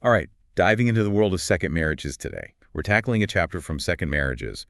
All right, diving into the world of second marriages today. We're tackling a chapter from Second Marriages.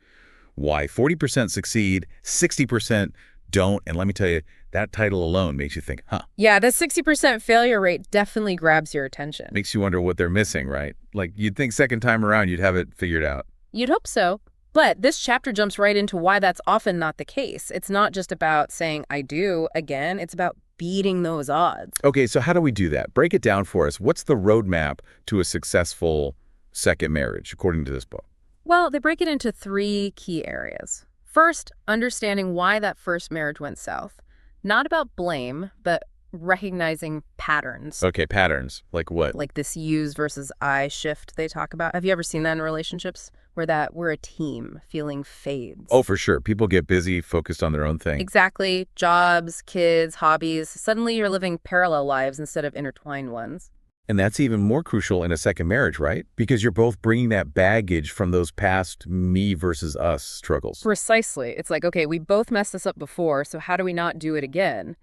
Why 40% succeed, 60% don't, and let me tell you, that title alone makes you think, huh? Yeah, the 60% failure rate definitely grabs your attention. Makes you wonder what they're missing, right? Like, you'd think second time around you'd have it figured out. You'd hope so. But this chapter jumps right into why that's often not the case. It's not just about saying, I do, again. It's about beating those odds. Okay, so how do we do that? Break it down for us. What's the roadmap to a successful second marriage, according to this book? Well, they break it into 3 key areas. First, understanding why that first marriage went south. Not about blame, but recognizing patterns. Okay, patterns. Like what? Like this use versus I shift they talk about. Have you ever seen that in relationships? Where we're a team, feeling fades. Oh, for sure. People get busy, focused on their own thing. Exactly. Jobs, kids, hobbies. Suddenly you're living parallel lives instead of intertwined ones. And that's even more crucial in a second marriage, right? Because you're both bringing that baggage from those past me versus us struggles. Precisely. It's like, okay, we both messed this up before, so how do we not do it again?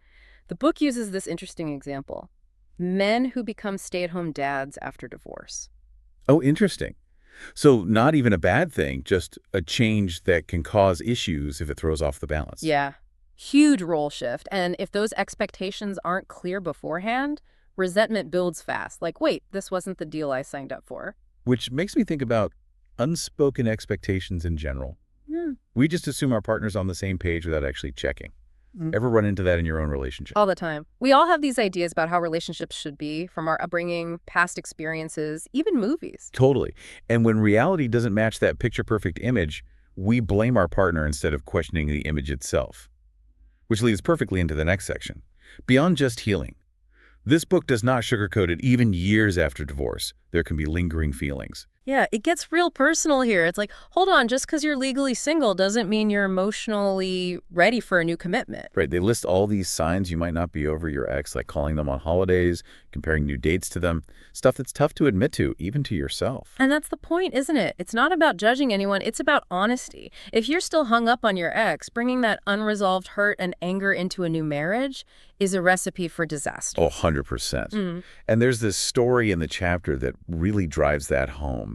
The book uses this interesting example. Men who become stay-at-home dads after divorce. Oh, interesting. So not even a bad thing, just a change that can cause issues if it throws off the balance. Yeah. Huge role shift. And if those expectations aren't clear beforehand, resentment builds fast. Like, wait, this wasn't the deal I signed up for. Which makes me think about unspoken expectations in general. We just assume our partner's on the same page without actually checking. Ever run into that in your own relationship? All the time. We all have these ideas about how relationships should be, from our upbringing, past experiences, even movies. Totally. And when reality doesn't match that picture-perfect image, we blame our partner instead of questioning the image itself. Which leads perfectly into the next section. Beyond just healing. This book does not sugarcoat it. Even years after divorce, there can be lingering feelings. Yeah, it gets real personal here. It's like, hold on, just because you're legally single doesn't mean you're emotionally ready for a new commitment. Right. They list all these signs you might not be over your ex, like calling them on holidays, comparing new dates to them, stuff that's tough to admit to, even to yourself. And that's the point, isn't it? It's not about judging anyone. It's about honesty. If you're still hung up on your ex, bringing that unresolved hurt and anger into a new marriage is a recipe for disaster. Oh, 100%. And there's this story in the chapter that really drives that home.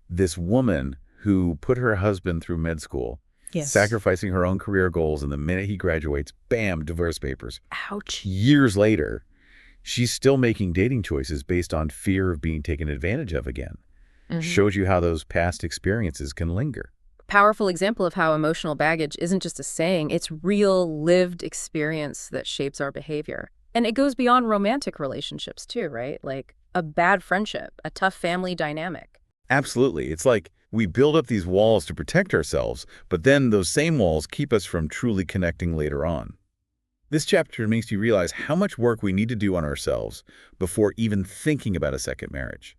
This woman who put her husband through med school, sacrificing her own career goals, and the minute he graduates, bam, divorce papers. Ouch. Years later, she's still making dating choices based on fear of being taken advantage of again. Shows you how those past experiences can linger. Powerful example of how emotional baggage isn't just a saying, it's real lived experience that shapes our behavior. And it goes beyond romantic relationships too, right? Like a bad friendship, a tough family dynamic. Absolutely. It's like we build up these walls to protect ourselves, but then those same walls keep us from truly connecting later on. This chapter makes you realize how much work we need to do on ourselves before even thinking about a second marriage.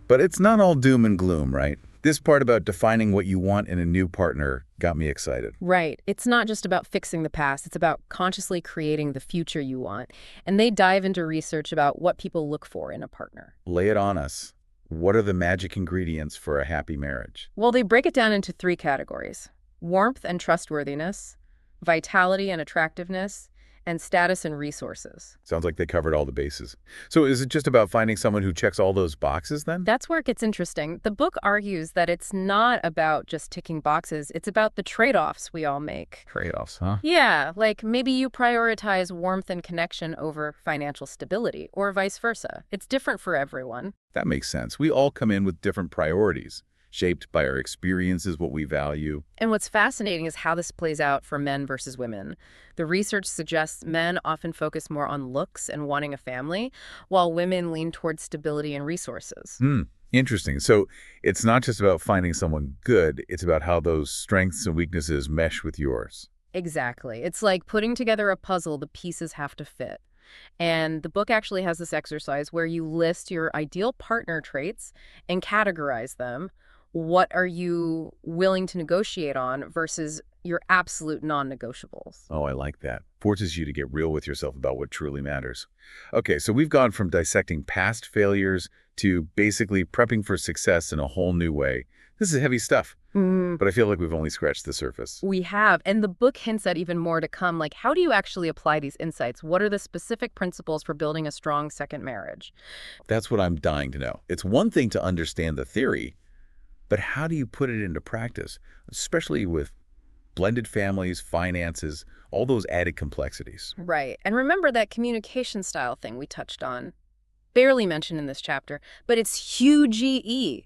But it's not all doom and gloom, right? This part about defining what you want in a new partner got me excited. Right. It's not just about fixing the past. It's about consciously creating the future you want. And they dive into research about what people look for in a partner. Lay it on us. What are the magic ingredients for a happy marriage? Well, they break it down into 3 categories: warmth and trustworthiness, vitality and attractiveness, and status and resources. Sounds like they covered all the bases. So is it just about finding someone who checks all those boxes then? That's where it gets interesting. The book argues that it's not about just ticking boxes. It's about the trade-offs we all make. Trade-offs, huh? Yeah, like maybe you prioritize warmth and connection over financial stability, or vice versa. It's different for everyone. That makes sense. We all come in with different priorities, shaped by our experiences, what we value. And what's fascinating is how this plays out for men versus women. The research suggests men often focus more on looks and wanting a family, while women lean towards stability and resources. Interesting. So it's not just about finding someone good, it's about how those strengths and weaknesses mesh with yours. Exactly. It's like putting together a puzzle, the pieces have to fit. And the book actually has this exercise where you list your ideal partner traits and categorize them. What are you willing to negotiate on versus your absolute non-negotiables? Oh, I like that. Forces you to get real with yourself about what truly matters. Okay, so we've gone from dissecting past failures to basically prepping for success in a whole new way. This is heavy stuff. but I feel like we've only scratched the surface. We have, and the book hints at even more to come, like how do you actually apply these insights? What are the specific principles for building a strong second marriage? That's what I'm dying to know. It's one thing to understand the theory, but how do you put it into practice, especially with blended families, finances, all those added complexities? Right, and remember that communication style thing we touched on. Barely mentioned in this chapter, but it's huge EE.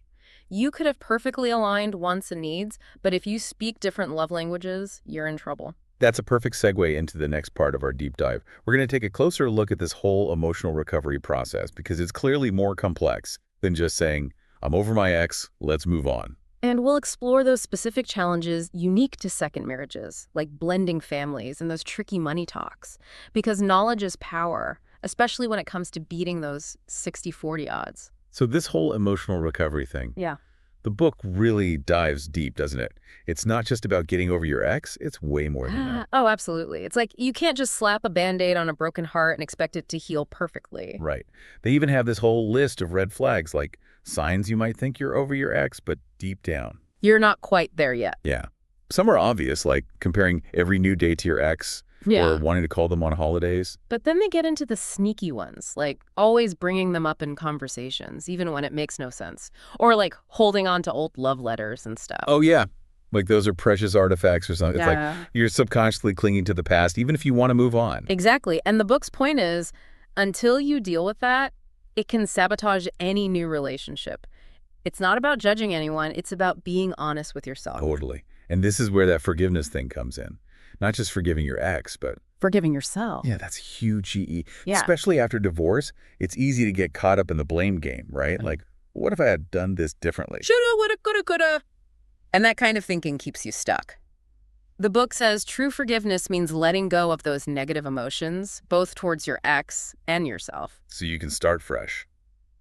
You could have perfectly aligned wants and needs, but if you speak different love languages, you're in trouble. That's a perfect segue into the next part of our deep dive. We're going to take a closer look at this whole emotional recovery process because it's clearly more complex than just saying, I'm over my ex, let's move on. And we'll explore those specific challenges unique to second marriages, like blending families and those tricky money talks. Because knowledge is power, especially when it comes to beating those 60-40 odds. So this whole emotional recovery thing, Yeah. the book really dives deep, doesn't it? It's not just about getting over your ex, it's way more than that. Oh, absolutely. It's like you can't just slap a Band-Aid on a broken heart and expect it to heal perfectly. Right. They even have this whole list of red flags, like signs you might think you're over your ex, but deep down. You're not quite there yet. Yeah. Some are obvious, like comparing every new day to your ex or wanting to call them on holidays. But then they get into the sneaky ones, like always bringing them up in conversations, even when it makes no sense. Or like holding on to old love letters and stuff. Oh, yeah. Like those are precious artifacts or something. It's Yeah. like you're subconsciously clinging to the past, even if you want to move on. Exactly. And the book's point is, until you deal with that, it can sabotage any new relationship. It's not about judging anyone. It's about being honest with yourself. Totally. And this is where that forgiveness thing comes in. Not just forgiving your ex, but Forgiving yourself. yeah, that's huge EE. Yeah. Especially after divorce, it's easy to get caught up in the blame game, right? Like, what if I had done this differently? Shoulda, woulda, coulda, coulda. And that kind of thinking keeps you stuck. The book says true forgiveness means letting go of those negative emotions, both towards your ex and yourself. So you can start fresh.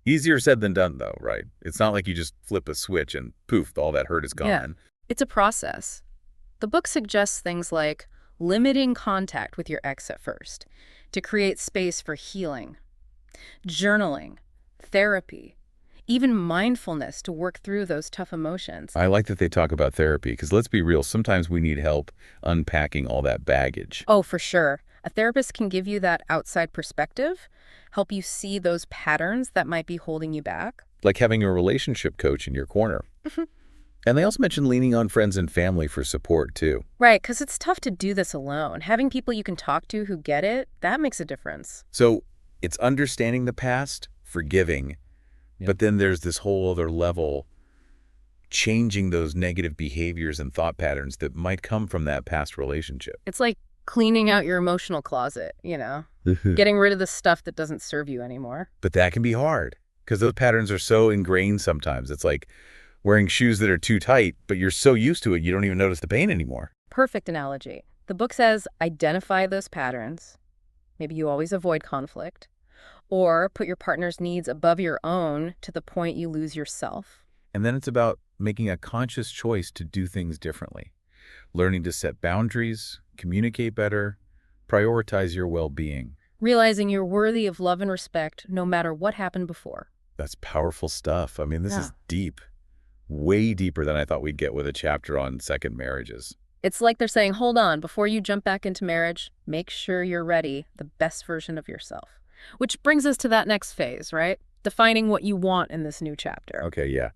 Easier said than done, though, right? It's not like you just flip a switch and poof, all that hurt is gone. Yeah. It's a process. The book suggests things like limiting contact with your ex at first to create space for healing, journaling, therapy, even mindfulness to work through those tough emotions. I like that they talk about therapy because let's be real, sometimes we need help unpacking all that baggage. Oh, for sure. A therapist can give you that outside perspective, help you see those patterns that might be holding you back. Like having a relationship coach in your corner. And they also mention leaning on friends and family for support, too. Right, because it's tough to do this alone. Having people you can talk to who get it, that makes a difference. So it's understanding the past, forgiving, but then there's this whole other level, changing those negative behaviors and thought patterns that might come from that past relationship. It's like cleaning out your emotional closet, getting rid of the stuff that doesn't serve you anymore. But that can be hard because those patterns are so ingrained sometimes. It's like wearing shoes that are too tight, but you're so used to it, you don't even notice the pain anymore. Perfect analogy. The book says identify those patterns. Maybe you always avoid conflict. Or put your partner's needs above your own to the point you lose yourself. And then it's about making a conscious choice to do things differently. Learning to set boundaries, communicate better, prioritize your well-being. Realizing you're worthy of love and respect no matter what happened before. That's powerful stuff. I mean, this Yeah. is deep. Way deeper than I thought we'd get with a chapter on second marriages. It's like they're saying, hold on, before you jump back into marriage, make sure you're ready, the best version of yourself. Which brings us to that next phase, right? Defining what you want in this new chapter. Okay, yeah.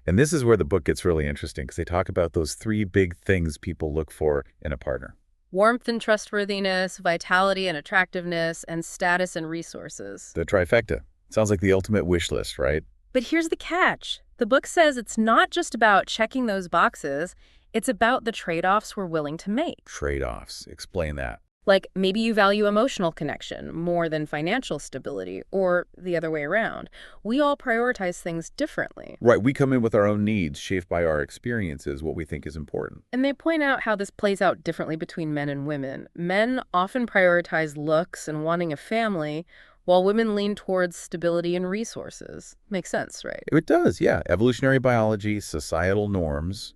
And this is where the book gets really interesting because they talk about those three big things people look for in a partner. Warmth and trustworthiness, vitality and attractiveness, and status and resources. The trifecta. Sounds like the ultimate wish list, right? But here's the catch. The book says it's not just about checking those boxes, it's about the trade-offs we're willing to make. Trade-offs. Explain that. Like maybe you value emotional connection more than financial stability, or the other way around. We all prioritize things differently. Right, we come in with our own needs, shaped by our experiences, what we think is important. And they point out how this plays out differently between men and women. Men often prioritize looks and wanting a family, while women lean towards stability and resources. Makes sense, right? It does, yeah. Evolutionary biology, societal norms,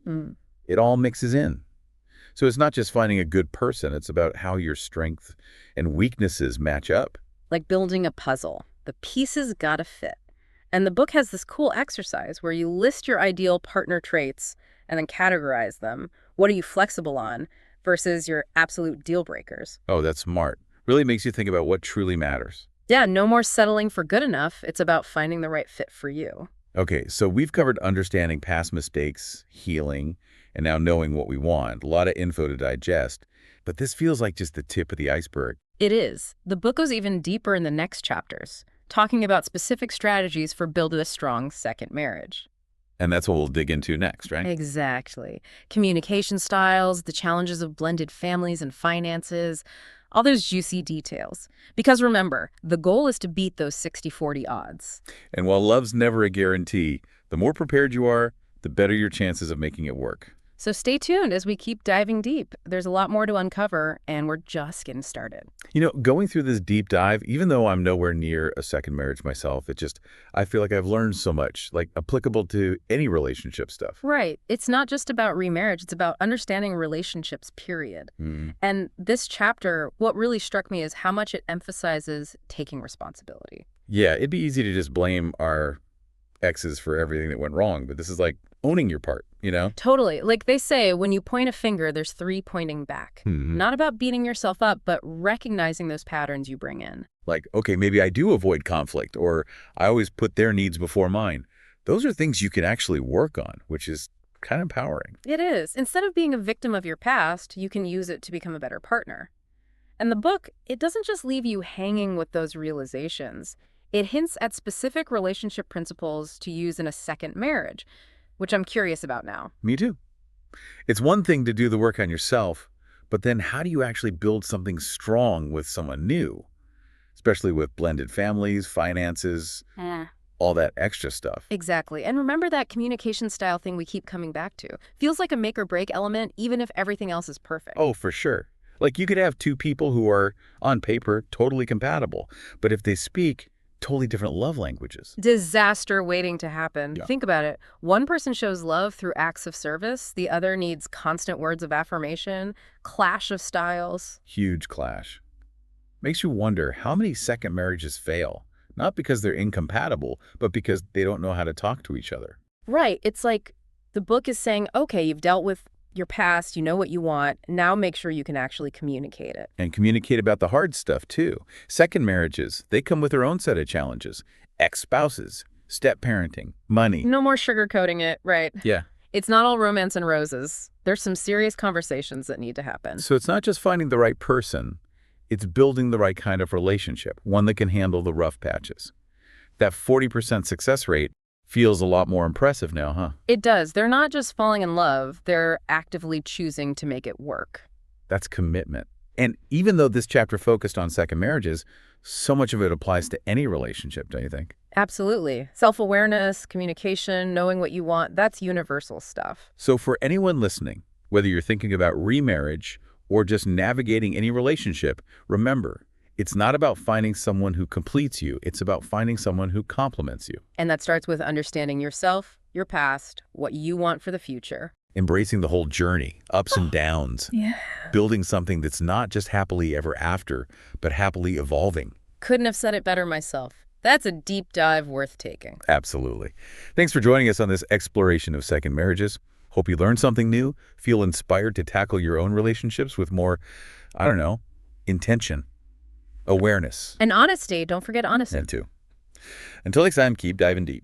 it all mixes in. So it's not just finding a good person, it's about how your strengths and weaknesses match up. Like building a puzzle. The pieces gotta fit. And the book has this cool exercise where you list your ideal partner traits and then categorize them. What are you flexible on versus your absolute deal breakers? Oh, that's smart. Really makes you think about what truly matters. Yeah, no more settling for good enough. It's about finding the right fit for you. Okay, so we've covered understanding past mistakes, healing, and now knowing what we want. A lot of info to digest, but this feels like just the tip of the iceberg. It is. The book goes even deeper in the next chapters, talking about specific strategies for building a strong second marriage. And that's what we'll dig into next, right? Exactly. Communication styles, the challenges of blended families and finances, all those juicy details. Because remember, the goal is to beat those 60-40 odds. And while love's never a guarantee, the more prepared you are, the better your chances of making it work. So stay tuned as we keep diving deep. There's a lot more to uncover, and we're just getting started. You know, going through this deep dive, even though I'm nowhere near a second marriage myself, I feel like I've learned so much, like applicable to any relationship stuff. Right. It's not just about remarriage. It's about understanding relationships, period. Mm. And this chapter, what really struck me is how much it emphasizes taking responsibility. Yeah, it'd be easy to just blame our exes for everything that went wrong, but this is like owning your part, you know? Totally. Like they say, when you point a finger, there's 3 pointing back. Not about beating yourself up, but recognizing those patterns you bring in. Like, okay, maybe I do avoid conflict, or I always put their needs before mine. Those are things you can actually work on, which is kind of empowering. It is. Instead of being a victim of your past, you can use it to become a better partner. And the book, it doesn't just leave you hanging with those realizations. It hints at specific relationship principles to use in a second marriage, which I'm curious about now. Me too. It's one thing to do the work on yourself, but then how do you actually build something strong with someone new? Especially with blended families, finances, all that extra stuff. Exactly. And remember that communication style thing we keep coming back to. Feels like a make or break element, even if everything else is perfect. Oh, for sure. Like you could have two people who are, on paper, totally compatible, but if they speak totally different love languages. Disaster waiting to happen. Yeah. Think about it. One person shows love through acts of service. The other needs constant words of affirmation, clash of styles. Huge clash. Makes you wonder how many second marriages fail, not because they're incompatible, but because they don't know how to talk to each other. Right. It's like the book is saying, okay, you've dealt with your past, you know what you want, now make sure you can actually communicate it. And communicate about the hard stuff, too. Second marriages, they come with their own set of challenges. Ex-spouses, step-parenting, money. No more sugarcoating it, right? Yeah. It's not all romance and roses. There's some serious conversations that need to happen. So it's not just finding the right person, it's building the right kind of relationship, one that can handle the rough patches. That 40% success rate feels a lot more impressive now, huh? It does. They're not just falling in love, they're actively choosing to make it work. That's commitment. And even though this chapter focused on second marriages, so much of it applies to any relationship, don't you think? Absolutely. Self-awareness, communication, knowing what you want, that's universal stuff. So for anyone listening, whether you're thinking about remarriage or just navigating any relationship, remember, it's not about finding someone who completes you. It's about finding someone who complements you. And that starts with understanding yourself, your past, what you want for the future. Embracing the whole journey, ups and downs. Yeah. Building something that's not just happily ever after, but happily evolving. Couldn't have said it better myself. That's a deep dive worth taking. Absolutely. Thanks for joining us on this exploration of second marriages. Hope you learned something new, feel inspired to tackle your own relationships with more, intention. Awareness. And honesty, don't forget honesty. And two. Until next time, keep diving deep.